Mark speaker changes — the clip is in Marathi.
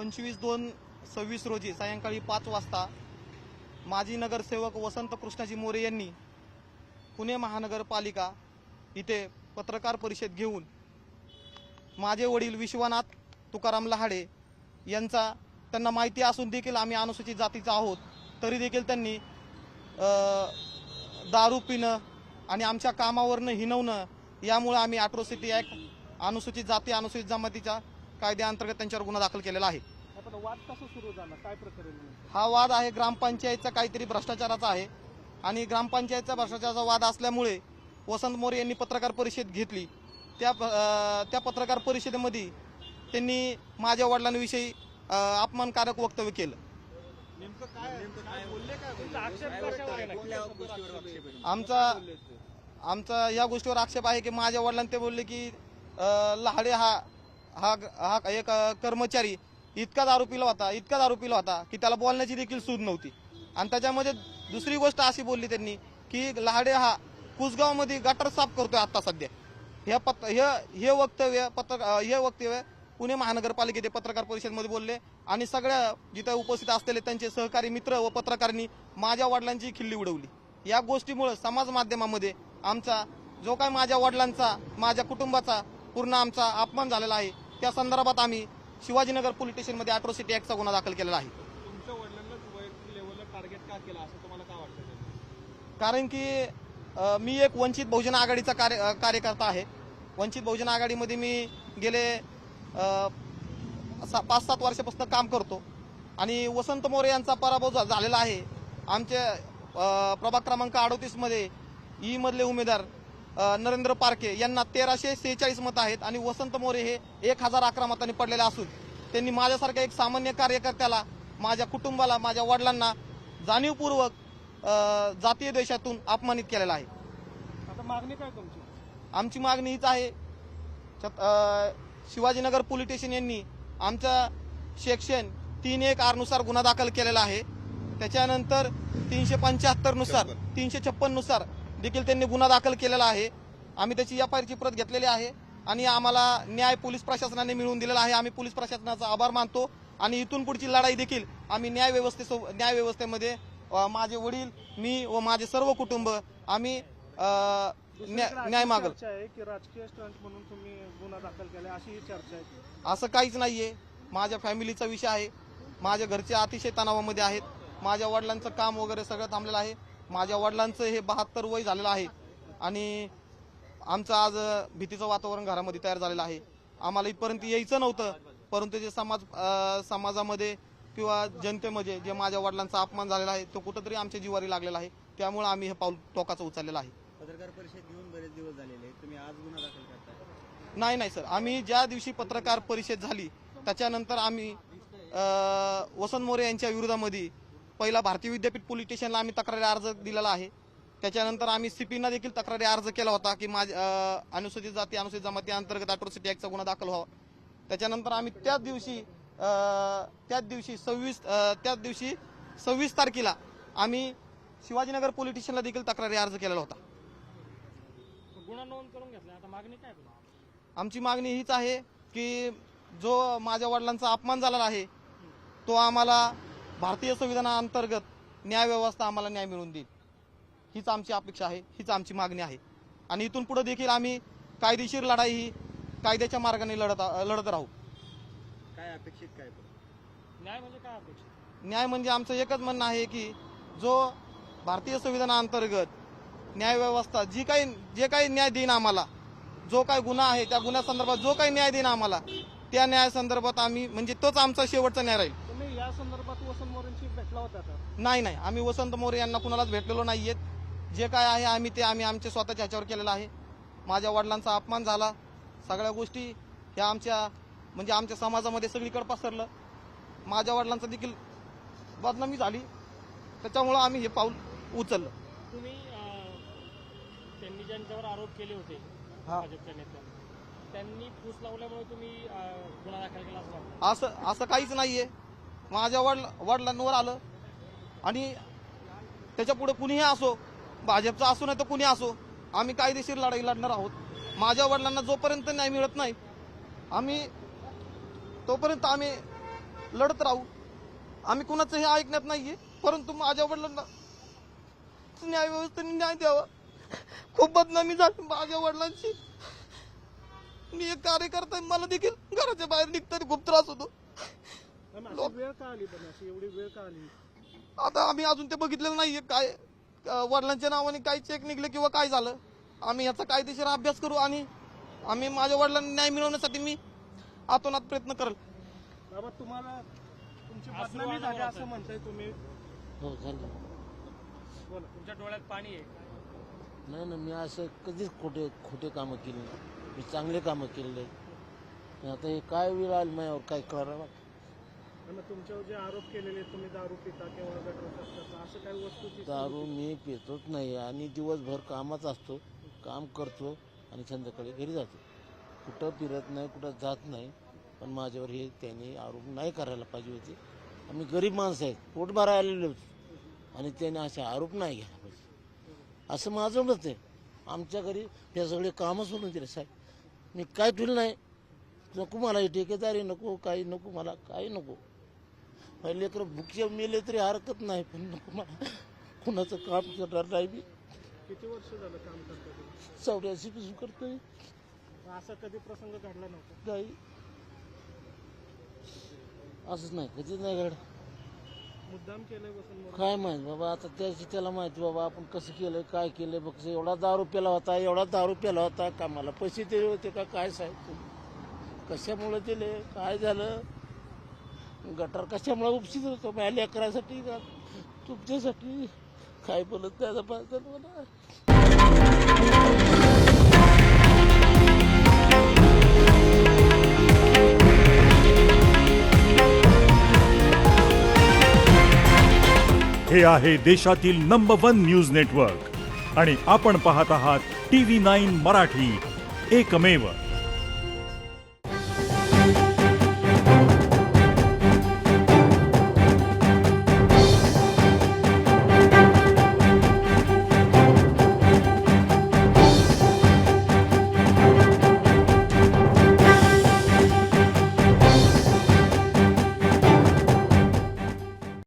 Speaker 1: 25/2/26 रोजी सायंकाळी 5 वाजता माजी नगरसेवक वसंत कृष्णाजी मोरे यांनी पुणे महानगरपालिका इथे पत्रकार परिषद घेऊन माझे वडील विश्वनाथ तुकाराम लहाडे यांचा त्यांना माहिती असून देखील आम्ही अनुसूचित जातीचा आहोत तरी देखील त्यांनी दारू पिणं आणि आमच्या कामावरनं हिणवणं यामुळे आम्ही अॅट्रॉसिटी ॲक्ट अनुसूचित जाती अनुसूचित जमातीच्या कायद्याअंतर्गत त्यांच्यावर गुन्हा दाखल केलेला आहे।
Speaker 2: वाद कसा सुरू झाला, काय प्रकरण?
Speaker 1: हा वाद आहे ग्रामपंचायतचा काहीतरी भ्रष्टाचाराचा आहे आणि ग्रामपंचायतचा भ्रष्टाचाराचा वाद असल्यामुळे वसंत मोरे यांनी पत्रकार परिषद घेतली। त्या पत्रकार परिषदेमध्ये त्यांनी माझ्या वडिलांविषयी अपमानकारक वक्तव्य केलं।
Speaker 2: नेमकं काय बोलले,
Speaker 1: आमचा या गोष्टीवर आक्षेप आहे की माझ्या वडिलांनी ते बोलले की लहाडे हा एक कर्मचारी इतका दारू पिला होता की त्याला बोलण्याची देखील सूद नव्हती। आणि त्याच्यामध्ये दुसरी गोष्ट अशी बोलली त्यांनी की लहाडे हा कुसगावमध्ये गटर साफ करतोय आता सध्या। हे वक्तव्य पुणे महानगरपालिकेचे पत्रकार परिषदेमध्ये बोलले आणि सगळ्या जिथे उपस्थित असलेले त्यांचे सहकारी मित्र व पत्रकारांनी माझ्या वडिलांची खिल्ली उडवली। या गोष्टीमुळे समाज माध्यमामध्ये आमचा जो काही माझ्या वडिलांचा माझ्या कुटुंबाचा पूर्ण आमचा अपमान झालेला आहे त्या संदर्भात आम्ही शिवाजीनगर पोलीस स्टेशनमध्ये अॅट्रॉसिटी ॲक्टचा गुन्हा दाखल केलेला आहे।
Speaker 2: तुमच्या वडिलांना वैयक्तिक लेवलला टार्गेट का केला असं तुम्हाला काय वाटतं?
Speaker 1: कारण की मी एक वंचित बहुजन आघाडीचा कार्यकर्ता आहे। वंचित बहुजन आघाडीमध्ये मी गेले 5-7 वर्षापासून काम करतो आणि वसंत मोरे यांचा पराभव झालेला आहे। आमच्या प्रभाग क्रमांक 38 मध्ये ई मधले उमेदवार नरेंद्र पारखे यांना 1346 मतं आहेत आणि वसंत मोरे हे 1011 मतांनी पडलेले असून त्यांनी माझ्यासारख्या एक सामान्य कार्यकर्त्याला माझ्या कुटुंबाला माझ्या वडिलांना जाणीवपूर्वक जातीय द्वेषातून अपमानित केलेला आहे।
Speaker 2: आता मागणी काय तुमची?
Speaker 1: आमची मागणी हीच आहे शिवाजीनगर पोलीस स्टेशन यांनी आमच्या सेक्शन 3(1)R नुसार गुन्हा दाखल केलेला आहे। त्याच्यानंतर 375 नुसार 356 नुसार देखील त्यांनी गुन्हा दाखल केलेला आहे। आम्ही त्याची FIR ची प्रत घेतलेली आहे आणि आम्हाला न्याय पोलीस प्रशासनाने मिळवून दिलेला आहे। आम्ही पोलीस प्रशासनाचा आभार मानतो आणि इथून पुढची लढाई देखील आम्ही न्यायव्यवस्थेमध्ये माझे वडील मी व माझे सर्व कुटुंब आम्ही न्याय मागल।
Speaker 2: की राजकीय स्टंट म्हणून तुम्ही गुन्हा दाखल केला अशी चर्चा आहे?
Speaker 1: असं काहीच नाहीये। माझ्या फॅमिलीचा विषय आहे। माझ्या घरचे अतिशय तणावामध्ये आहेत। माझ्या वडिलांचं काम वगैरे सगळं थांबलेलं आहे। माझ्या वडिलांचं हे 72 वय झालेलं आहे आणि आमचं आज भीतीचं वातावरण घरामध्ये तयार झालेलं आहे। आम्हाला इथपर्यंत यायचं नव्हतं परंतु जे समाजामध्ये किंवा जनतेमध्ये जे माझ्या वडिलांचा अपमान झालेला आहे तो कुठंतरी आमच्या जिवारी लागलेला आहे। त्यामुळे आम्ही हे पाऊल टोकाचं उचललेलं आहे।
Speaker 3: पत्रकार परिषद घेऊन बरेच दिवस झालेले आहेत, तुम्ही आज गुन्हा दाखल करताय?
Speaker 1: नाही सर, आम्ही ज्या दिवशी पत्रकार परिषद झाली त्याच्यानंतर आम्ही वसंत मोरे यांच्या विरोधामध्ये पहिला भारतीय विद्यापीठ पोलीस स्टेशनला आम्ही तक्रारी अर्ज दिलेला आहे। त्याच्यानंतर आम्ही CPना देखील तक्रारी अर्ज केला होता की अनुसूचित जाती अनुसूचित जमाती अंतर्गत अॅट्रॉसिटी ॲक्टचा गुन्हा दाखल व्हावा। त्याच्यानंतर आम्ही त्याच दिवशी 26 तारखेला आम्ही शिवाजीनगर पोलीस स्टेशनला देखील तक्रारी अर्ज केलेला होता।
Speaker 2: गुन्हा नोंद करून घेतला, आता मागणी काय?
Speaker 1: आमची मागणी हीच आहे की जो माझ्या वडिलांचा अपमान झालेला आहे तो आम्हाला भारतीय संविधानाअंतर्गत न्यायव्यवस्था आम्हाला न्याय मिळवून देईल हीच आमची अपेक्षा आहे, हीच आमची मागणी आहे। आणि इथून पुढे देखील आम्ही कायदेशीर लढाई ही कायद्याच्या मार्गाने लढत राहू।
Speaker 3: काय अपेक्षित काय?
Speaker 2: न्याय म्हणजे काय अपेक्षित?
Speaker 1: न्याय म्हणजे आमचं एकच म्हणणं आहे की जो भारतीय संविधानाअंतर्गत न्यायव्यवस्था जे काही न्याय देईन आम्हाला, जो काही गुन्हा आहे त्या गुन्ह्यासंदर्भात जो काही न्याय देईन आम्हाला त्या न्यायासंदर्भात आम्ही म्हणजे तोच आमचा शेवटचा न्याय राहील।
Speaker 2: तुम्ही या संदर्भात वसंत मोरेंशी भेटला होता का?
Speaker 1: नाही, आम्ही वसंत मोरे यांना कुणालाच भेटलेलो नाहीयेत। जे काय आहे आम्ही आमच्या स्वतःच्या ह्याच्यावर केलेलं आहे। माझ्या वडिलांचा अपमान झाला, सगळ्या गोष्टी ह्या आमच्या समाजामध्ये सगळीकडे पसरलं। माझ्या वडिलांचा देखील बदनामी झाली, त्याच्यामुळं आम्ही हे पाऊल उचललं।
Speaker 2: तुम्ही त्यांनी ज्यांच्यावर आरोप केले होते भाजपच्या नेत्यांनी त्यांनी फूस लावल्यामुळे तुम्ही गुन्हा दाखल केला
Speaker 1: असं काहीच नाहीये। माझ्या वडिलांवर आलं आणि त्याच्या पुढे कुणीही असो, भाजपचा असो नाही तर कुणी असो, आम्ही कायदेशीर लढाई लढणार आहोत। माझ्या वडिलांना जोपर्यंत न्याय मिळत नाही तोपर्यंत आम्ही लढत राहू. आम्ही कुणाचं हे ऐकण्यात नाहीये, परंतु माझ्या वडिलांना न्याय व्यवस्थेने न्याय द्यावा. खूप बदनामी झाली माझ्या वडिलांची. मी एक कार्यकर्ता आहे, मला देखील घराच्या बाहेर निघताना खूप त्रास होतो.
Speaker 2: वेळ का आली पण अशी एवढी वेळ का आली?
Speaker 1: आता आम्ही अजून ते बघितलेलं नाहीये काय वडिलांच्या नावाने काय चेक निघले किंवा काय झालं. आम्ही याचा कायदेशीर अभ्यास करू आणि आम्ही माझ्या वडिलांना न्याय मिळवण्यासाठी मी आतोनात प्रयत्न करेल.
Speaker 2: बाबा तुम्हाला तुमची बदनामी झाली असं म्हणताय तुम्ही?
Speaker 4: हो झालं.
Speaker 2: बोला, तुमच्या डोळ्यात पाणी आहे.
Speaker 4: नाही ना, मी असं कधीच खोटे कामं केली नाही. मी चांगले कामं केलेले आहेत. आता हे काय वेळ आली माझ्यावर काय करावं.
Speaker 2: आणि तुमच्यावर जे आरोप केलेले तुम्ही दारू पिता किंवा गटर करता असं काही वस्तू
Speaker 4: दारू मी पितोच नाही आणि दिवसभर कामात असतो, काम करतो आणि संध्याकाळी घरी जातो. कुठं फिरत नाही, कुठं जात नाही. पण माझ्यावर हे त्यांनी आरोप नाही करायला पाहिजे होते. आम्ही गरीब माणसं आहेत, पोट भरायला आलेलो होतो आणि त्याने असे आरोप नाही घ्यायला पाहिजे असं माझं मत आहे. आमच्या घरी हे सगळे कामं सोडून दिले साहेब. मी काय ठेवलं नाही. नको मला ही ठेकेदारी नको, काही नको, मला काही नको. माझे लेकरं भुक्या मेले तरी हरकत नाही, पण नको मला कुणाचं काम करणार नाही. मी
Speaker 2: किती वर्ष झालं काम करता तुम्ही?
Speaker 4: 84 पासून करतोय.
Speaker 2: असा कधी प्रसंग घडला नव्हता?
Speaker 4: नाही, असंच नाही, कधीच नाही घड.
Speaker 2: मुद्दाम केलंय बसून?
Speaker 4: काय माहित बाबा, आता त्याला माहिती बाबा आपण कसं केलंय काय केलंय. बघ एवढा दारू प्याला होता का मला पैसे दिले होते का काय साहेब, कशामुळे दिले, काय झालं, गटार कशामुळे उपसित होतो माझ्या लेकरासाठी का तुमच्यासाठी, काय बोलत त्याचा पाहिजे मला.
Speaker 5: हे आहे देशातील नंबर 1 न्यूज नेटवर्क आणि आपण पाहत आहात TV9 मराठी, एकमेव.